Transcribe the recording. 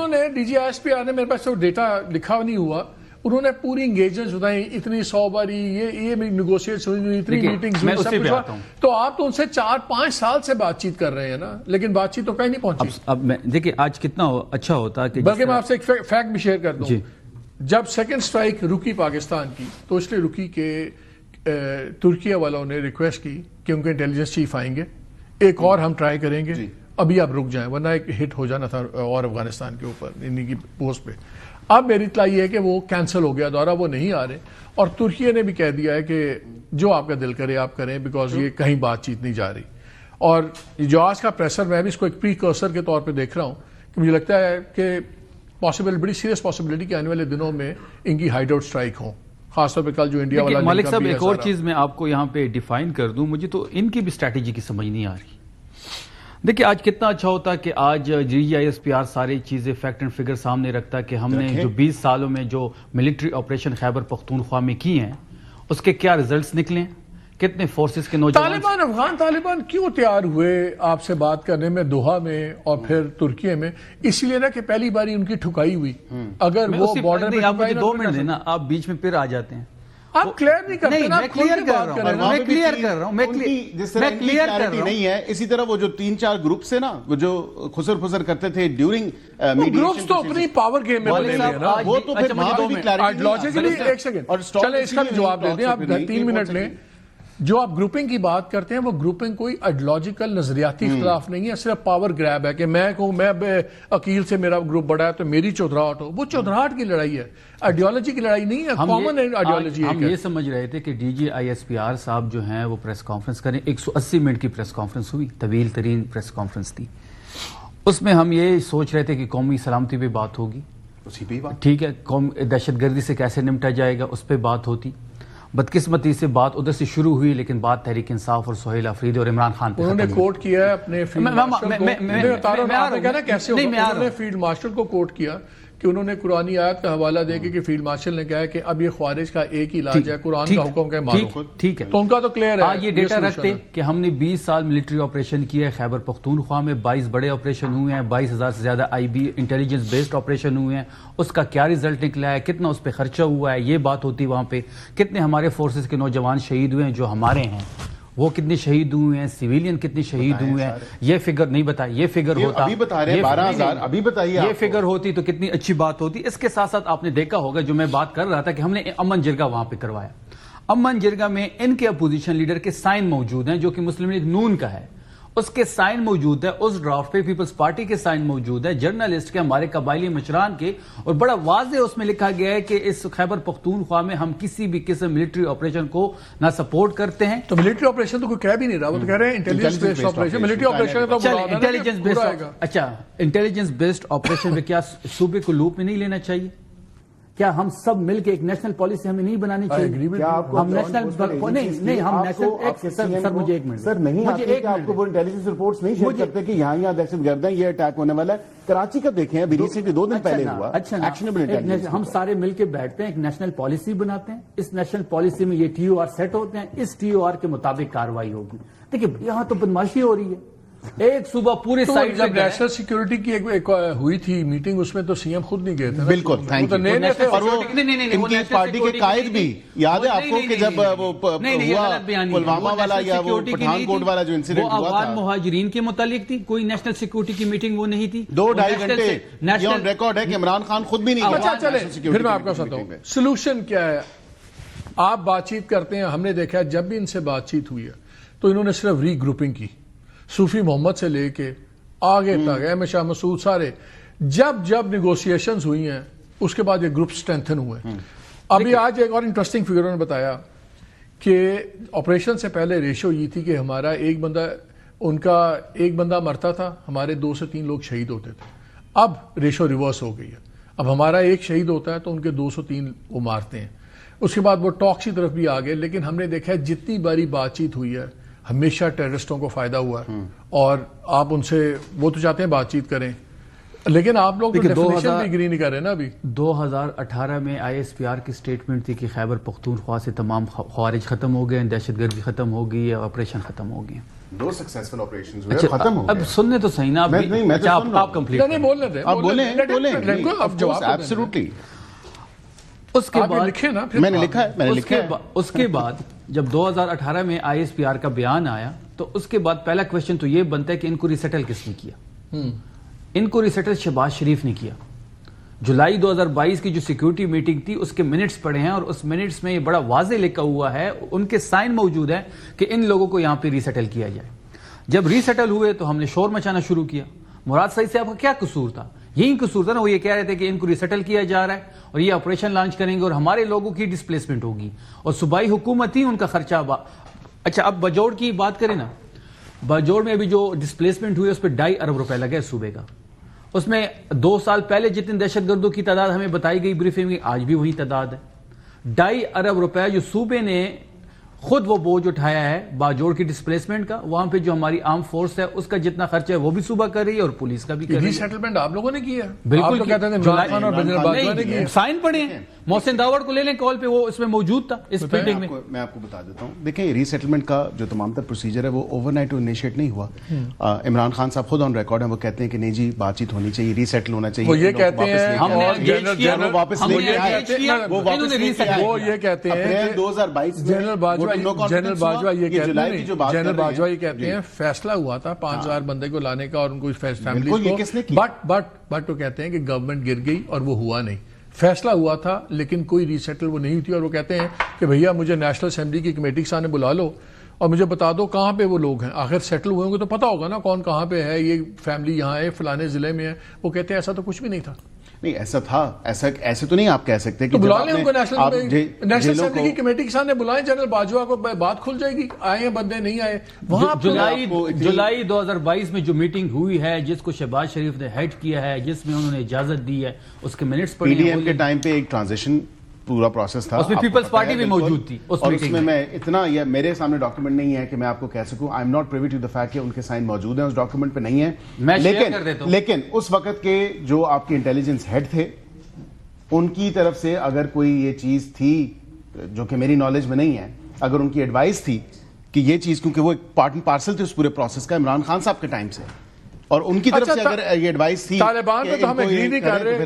انہوں نے D G S P R نے میرے پاس ڈیٹا لکھا نہیں ہوا, انہوں نے پوری انگیجمنٹ بتائی, اتنی 100 باری یہ نیگوشیٹ ہوئی, اتنی میٹنگز ہوئی, سب کچھ. تو آپ تو ان سے 4-5 سال سے بات چیت کر رہے ہیں نا, لیکن بات چیت تو کہیں نہیں پہنچی. اب میں دیکھیں آج کتنا اچھا ہوتا کہ بلکہ میں آپ سے ایک فیکٹ بھی شیئر کر دوں. جب سیکنڈ سٹرائک رکی پاکستان کی تو اس لیے رکی کہ ترکیہ والوں نے ریکویسٹ کی کہ ان کے انٹیلیجنس چیف آئیں گے, ایک اور ہم ٹرائی کریں گے, ابھی آپ رک جائیں ورنہ ایک ہٹ ہو جانا تھا اور افغانستان کے اوپر انہی کی پوسٹ پہ. اب میری اطلاع یہ ہے کہ وہ کینسل ہو گیا دورہ, وہ نہیں آ رہے, اور ترکیہ نے بھی کہہ دیا ہے کہ جو آپ کا دل کرے آپ کریں, بیکاز یہ کہیں بات چیت نہیں جا رہی. اور جو آج کا پریشر, میں بھی اس کو ایک پری کرسر کے طور پہ دیکھ رہا ہوں کہ مجھے لگتا ہے کہ بڑی سیریس پاسبلٹی کہ آنے والے دنوں میں ان کی ہائیڈ آؤٹ سٹرائک ہوں, خاص طور پہ کل جو انڈیا والا. مالک صاحب ایک اور چیز میں آپ کو یہاں پہ ڈیفائن کر دوں, مجھے تو ان کی بھی اسٹریٹجی کی سمجھ نہیں آ رہی. دیکھیں آج کتنا اچھا ہوتا کہ آج GISPR ساری چیزیں فیکٹ اینڈ فگر سامنے رکھتا کہ ہم نے جو 20 سالوں میں جو ملٹری آپریشن خیبر پختونخوا میں کی ہیں اس کے کیا ریزلٹس نکلے, کتنے فورسز کے نوجوان. افغان طالبان کیوں تیار ہوئے آپ سے بات کرنے میں دوحہ میں اور پھر ترکیے میں؟ اسی لیے نا کہ پہلی باری ان کی ٹھکائی ہوئی. اگر وہ بارڈر پہ, آپ مجھے 2 منٹ دینا, آپ بیچ میں پھر آ جاتے ہیں. آپ کلیئر نہیں کرتے نا, میں کلیئر کر رہا ہوں, جس طرح ان کی کلیئرٹی نہیں ہے, اسی طرح وہ جو 3-4 گروپس ہیں نا جو خسر کرتے تھے ڈیورنگ گروپس تو اپنی پاور گیم میں بنے ہوئے ہیں نا, وہ تو پھر وہاں بھی کلیئرٹی لاجیکلی. ایک سیکنڈ چلیں اس کا بھی جواب دے دیں آپ, 3 منٹ لیں. جو آپ گروپنگ کی بات کرتے ہیں وہ گروپنگ کوئی آئیڈیالوجیکل نظریاتی اختلاف نہیں ہے, صرف پاور گریب ہے کہ میں کہوں میں عقیل سے میرا گروپ بڑا ہے تو میری چودراہٹ ہو. وہ چودراہٹ کی لڑائی ہے, آئیڈیالوجی کی لڑائی نہیں ہے, کامن آئیڈیالوجی ہے. ہم یہ سمجھ رہے تھے کہ DGISPR صاحب جو ہیں وہ پریس کانفرنس کریں, 180 منٹ کی پریس کانفرنس ہوئی, طویل ترین پریس کانفرنس تھی. اس میں ہم یہ سوچ رہے تھے کہ قومی سلامتی پہ بات ہوگی, ٹھیک ہے, دہشت گردی سے کیسے نمٹا جائے گا اس پہ بات ہوتی. بدقسمتی سے بات ادھر سے شروع ہوئی, لیکن بات تحریک انصاف اور سہیل آفریدی اور عمران خان پہ انہوں نے کوٹ کیا ہے اپنے فیلڈ مارشل کو کوٹ کیا کہ انہوں نے قرآنی آیت کا حوالہ دے کے کہ فیلڈ مارشل نے کہا ہے کہ اب یہ خوارج کا ایک ہی علاج ہے, قرآن کا حکم کا مارو. ٹھیک ہے, تو ان کا تو کلیئر ہے. یہ ڈیٹا رکھتے کہ ہم نے 20 سال ملٹری آپریشن کیا ہے خیبر پختونخوا میں, 22 بڑے آپریشن ہوئے ہیں, 22,000 سے زیادہ IB انٹیلیجنس بیسڈ آپریشن ہوئے ہیں. اس کا کیا ریزلٹ نکلا ہے, کتنا اس پہ خرچہ ہوا ہے, یہ بات ہوتی وہاں پہ. کتنے ہمارے فورسز کے نوجوان شہید ہوئے ہیں جو ہمارے ہیں, وہ کتنے شہید ہوئے ہیں, سیویلین کتنے شہید ہوئے ہیں, یہ فگر نہیں بتائی. یہ فگر ہوتا, ابھی بتا رہے ہیں 12,000, ابھی بتائیے, یہ فگر ہوتی تو کتنی اچھی بات ہوتی. اس کے ساتھ ساتھ آپ نے دیکھا ہوگا جو میں بات کر رہا تھا کہ ہم نے امن جرگہ وہاں پہ کروایا. امن جرگہ میں ان کے اپوزیشن لیڈر کے سائن موجود ہیں جو کہ مسلم لیگ نون کا ہے, اس کے سائن موجود ہے, اس ڈرافٹ پہ پیپلز پارٹی کے سائن موجود ہے, جرنلسٹ کے, ہمارے قبائلی مشران کے, اور بڑا واضح اس میں لکھا گیا ہے کہ اس خیبر پختونخوا میں ہم کسی بھی قسم ملٹری آپریشن کو نہ سپورٹ کرتے ہیں. تو ملٹری آپریشن تو کوئی کہہ بھی نہیں رہا, وہ تو کہہ رہے ہیں intelligence based operation. Military operation تو انٹیلیجنس بیسڈ, اچھا انٹیلیجنس بیسڈ آپریشن میں کیا صوبے کو لوپ میں نہیں لینا چاہیے؟ کیا ہم سب مل کے ایک نیشنل پالیسی ہمیں نہیں بنانی چاہیے؟ ہم نیشنل نہیں, ہم نیشنل. سر مجھے ایک منٹ, سر نہیں آتی کہ آپ کو وہ انٹیلیجنس رپورٹس نہیں شیئر کرتے کہ یہاں دہشت گرد ہیں, یہ اٹیک ہونے والا ہے. کراچی کا دیکھیں ابھی ریسنٹلی 2 دن پہلے ہوا. اچھا, ہم سارے مل کے بیٹھتے ہیں, ایک نیشنل پالیسی بناتے ہیں, اس نیشنل پالیسی میں یہ TOR سیٹ ہوتے ہیں, اس TOR کے مطابق کاروائی ہوگی. دیکھیں یہاں تو بدماشی ہو رہی ہے, ایک صوبہ پورے سائڈ. جب نیشنل سیکیورٹی کی ایک ہوئی تھی میٹنگ, اس میں تو CM خود نہیں گئے تھے. بالکل, تھینک یو. اور وہ ان کی پارٹی کے قائد بھی یاد ہے آپ کو کہ جب وہ ہوا پلوامہ والا یا وہ پٹھان کوٹ والا جو انسیڈنٹ ہوا تھا, افغان مہاجرین کے متعلق تھی, کوئی نیشنل سیکیورٹی کی میٹنگ وہ نہیں تھی. 2-2.5 گھنٹے یہ آن ریکارڈ ہے کہ عمران خان خود بھی نہیں گیا. چلے پھر میں آپ کو بتاتا ہوں سلوشن کیا ہے. آپ بات چیت کرتے ہیں, ہم نے دیکھا ہے جب بھی ان سے بات چیت ہوئی ہے تو انہوں نے صرف ری گروپنگ کی, صوفی محمد سے لے کے آگے تک احمد شاہ مسعود سارے. جب نیگوسیشنز ہوئی ہیں اس کے بعد یہ گروپ سٹرینتھن ہوئے. ابھی آج ایک اور انٹرسٹنگ فگر نے بتایا کہ آپریشن سے پہلے ریشو یہ تھی کہ ہمارا ان کا ایک بندہ مرتا تھا, ہمارے 2 سے 3 لوگ شہید ہوتے تھے. اب ریشو ریورس ہو گئی ہے, اب ہمارا ایک شہید ہوتا ہے تو ان کے 2 سے 3 وہ مارتے ہیں. اس کے بعد وہ ٹاکس کی طرف بھی آگے. لیکن ہم نے دیکھا ہے جتنی باری بات چیت ہوئی ہے ہمیشہ ٹیررسٹوں کو فائدہ ہوا ہے, اور آپ ان سے وہ تو چاہتے ہیں بات چیت کریں, لیکن آپ لوگ ڈیفینیشن بھی اگری نہیں کر رہے نا. ابھی 2018 میں ISPR کی سٹیٹمنٹ تھی کہ خیبر پختونخوا سے تمام خوارج ختم ہو گئے, دہشت گردی ختم ہو گئی, آپریشن ختم ہو گئے. دو سکسیسفل آپریشنز ہوئے، ختم ہو اب سننے تو صحیح نا، آپ کمپلیٹ نہیں بول رہے تھے، آپ بولیں اب جواب ایبسولوٹلی. اس کے بعد لکھے نا، میں نے لکھا ہے. اس کے بعد جب 2018 میں ISPR کا بیان آیا تو اس کے بعد پہلا کویشچن تو یہ بنتا ہے کہ ان کو ریسیٹل کس نے کیا؟ ان کو ریسیٹل شہباز شریف نے کیا. جولائی 2022 کی جو سیکیورٹی میٹنگ تھی اس کے منٹس پڑے ہیں، اور اس منٹس میں یہ بڑا واضح لکھا ہوا ہے، ان کے سائن موجود ہے کہ ان لوگوں کو یہاں پہ ریسیٹل کیا جائے. جب ریسیٹل ہوئے تو ہم نے شور مچانا شروع کیا. مراد سعید صاحب کا کیا قصور تھا؟ یہی قصور تھا نا، وہ یہ کہہ رہے تھے کہ ان کو ریسیٹل کیا جا رہا ہے اور یہ آپریشن لانچ کریں گے اور ہمارے لوگوں کی ڈسپلیسمنٹ ہوگی اور صوبائی حکومت ہی ان کا خرچہ اچھا اب باجوڑ کی بات کریں نا، باجوڑ میں ابھی جو ڈسپلیسمنٹ ہوئی اس پہ 2.5 ارب روپے لگے صوبے کا. اس میں 2 سال پہلے جتنے دہشت گردوں کی تعداد ہمیں بتائی گئی بریفنگ میں، آج بھی وہی تعداد ہے. 2.5 ارب روپے جو صوبے نے خود وہ بوجھ اٹھایا ہے باجوڑ کی ڈسپلیسمنٹ کا. وہاں پہ جو ہماری عام فورس ہے اس کا جتنا خرچہ ہے وہ بھی صوبہ کر رہی ہے اور پولیس کا بھی کر رہی ہے. ری سیٹلمنٹ آپ لوگوں نے کیا؟ بالکل کہتے ہیں عمران خان اور جنرل باجوہ نے کیا. سائن پڑے ہیں، محسن داوڑ کو لے لیں کال پہ، وہ اس میں موجود تھا اس میٹنگ میں. میں آپ کو بتا دیتا ہوں، دیکھیں ری سیٹلمنٹ کا جو تمام تر پروسیجر ہے وہ اوور نائٹ انیشیٹ نہیں ہوا. عمران خان صاحب خود آن ریکارڈ ہیں، وہ کہتے ہیں کہ نہیں جی بات چیت ہونی چاہیے، ری سیٹل ہونا چاہیے. وہ یہ کہتے ہیں، واپس لے کے آئے، وہ یہ کہتے ہیں 2022 جنرل باجوہ یہ کہتے ہیں فیصلہ ہوا تھا 5000 بندے کو لانے کا اور ان کو فیملی کو، بٹ وہ کہتے ہیں کہ گورنمنٹ گر گئی اور وہ ہوا نہیں. فیصلہ ہوا تھا لیکن کوئی ری سیٹل وہ نہیں تھی. اور وہ کہتے ہیں کہ بھیا مجھے نیشنل اسمبلی کی کمیٹی کے سامنے بلا لو اور مجھے بتا دو کہاں پہ وہ لوگ ہیں. آخر سیٹل ہوئے ہوں گے تو پتا ہوگا نا کون کہاں پہ ہے، یہ فیملی یہاں ہے فلانے ضلع میں ہے. وہ کہتے ہیں ایسا تو کچھ بھی نہیں تھا. نہیں ایسا تھا، ایسے تو نہیں آپ کہہ سکتے کہ بلا لیں ان کو نیشنل اسمبلی کی کمیٹی کے سامنے بلائیں، جنرل باجوہ کو بات کھل جائے گی، آئے بندے نہیں آئے. وہاں جولائی 2022 میں جو میٹنگ ہوئی ہے جس کو شہباز شریف نے ہیڈ کیا ہے، جس میں انہوں نے اجازت دی ہے، اس کے منٹس پڑے ہیں. PDM کے ٹائم پہ ایک ٹرانزیشن پورا پروسیس تھا، اس میں پیپلز پارٹی بھی موجود تھی اور اس میں اتنا یہ میرے سامنے ڈاکیومنٹ نہیں ہے کہ میں آپ کو کہہ سکوں. I am not privy to the fact کہ ان کے سائن موجود ہیں، اس ڈاکیومنٹ پہ نہیں ہے. لیکن اس وقت کے جو آپ کے انٹیلیجنس ہیڈ تھے ان کی طرف سے اگر کوئی یہ چیز تھی جو کہ میری نالج میں نہیں ہے، اگر ان کی ایڈوائس تھی کہ یہ چیز، کیونکہ وہ ایک پارٹ اینڈ پارسل تھی اس پورے پروسیس کا عمران خان صاحب کے ٹائم سے، اور ان کی طرف سے اگر یہ ایڈوائس تھی طالبان پہ تو ہم ایگری نہیں کر رہے.